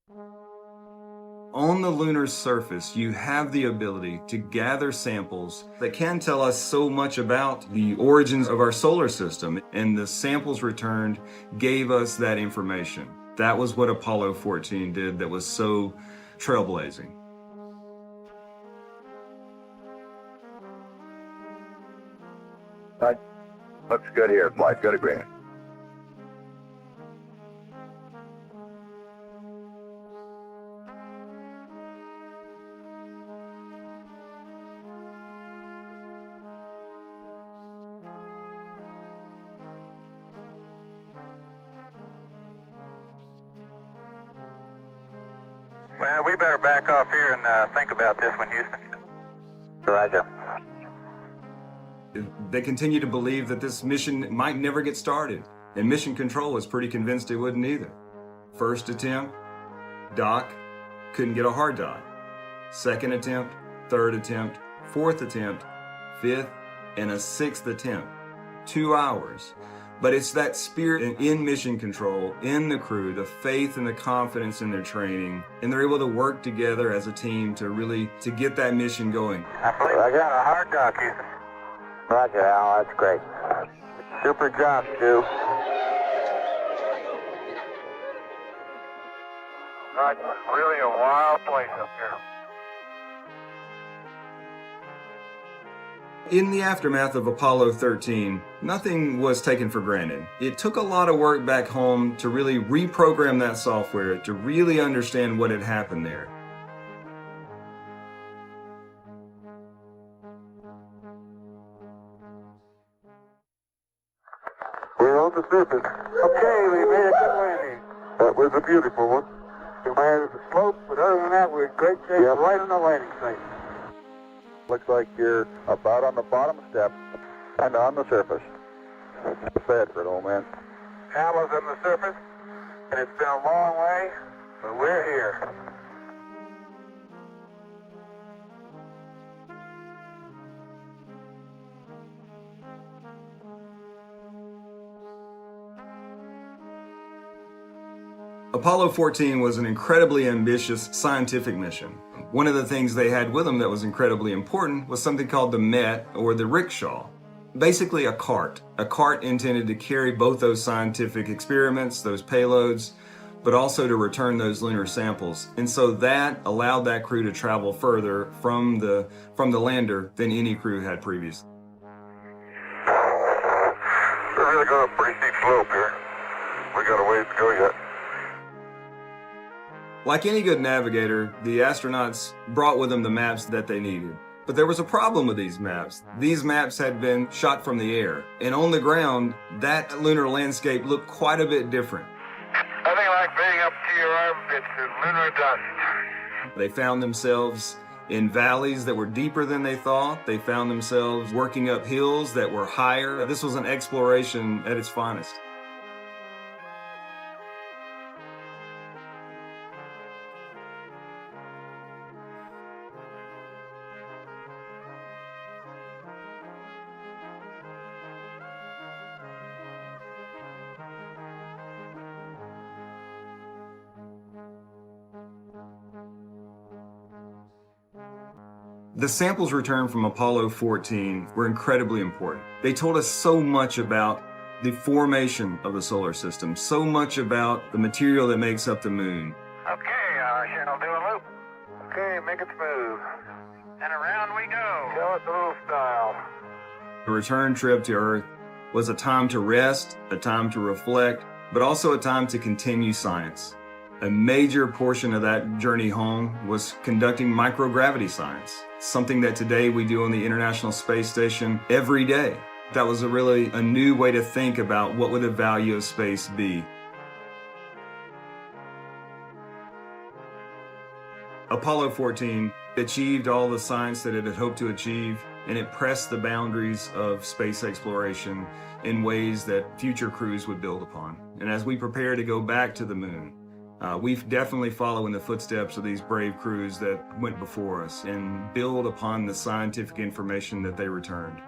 On the lunar surface, you have the ability to gather samples that can tell us so much about the origins of our solar system, and the samples returned gave us that information. That was what Apollo 14 did that was so trailblazing. Looks good here, flight. Good agreement. Well, we better back off here and think about this one, Houston. Roger. They continue to believe that this mission might never get started, and Mission Control was pretty convinced it wouldn't either. First attempt, dock, couldn't get a hard dock. Second attempt, third attempt, fourth attempt, fifth, and a sixth attempt. 2 hours. But it's that spirit in Mission Control, in the crew, the faith and the confidence in their training, and they're able to work together as a team to get that mission going. I believe I got a hard dock, Houston. Roger, Al. That's great. Super job, Stu. It's really a wild place up here. In the aftermath of Apollo 13, nothing was taken for granted. It took a lot of work back home to really reprogram that software, to really understand what had happened there. We're on the surface. Okay, we made a good landing. That was a beautiful one. We managed the slope, but other than that, we're in great shape. Yeah, right on the landing site. Looks like you're about on the bottom step and on the surface. Bedford, old man. Hamlet's on the surface, and it's been a long way, but we're here. Apollo 14 was an incredibly ambitious scientific mission. One of the things they had with them that was incredibly important was something called the Met, or the rickshaw. Basically a cart intended to carry both those scientific experiments, those payloads, but also to return those lunar samples. And so that allowed that crew to travel further from the lander than any crew had previously. We're really going up a pretty steep slope here. We got a ways to go yet. Like any good navigator, the astronauts brought with them the maps that they needed. But there was a problem with these maps. These maps had been shot from the air, and on the ground, that lunar landscape looked quite a bit different. Nothing like being up to your armpits in lunar dust. They found themselves in valleys that were deeper than they thought. They found themselves working up hills that were higher. This was an exploration at its finest. The samples returned from Apollo 14 were incredibly important. They told us so much about the formation of the solar system, so much about the material that makes up the moon. Okay, I'll do a loop. Okay, make it smooth. And around we go. Show it the roof style. The return trip to Earth was a time to rest, a time to reflect, but also a time to continue science. A major portion of that journey home was conducting microgravity science, something that today we do on the International Space Station every day. That was really a new way to think about what would the value of space be. Apollo 14 achieved all the science that it had hoped to achieve, and it pressed the boundaries of space exploration in ways that future crews would build upon. And as we prepare to go back to the moon, we definitely follow in the footsteps of these brave crews that went before us and build upon the scientific information that they returned.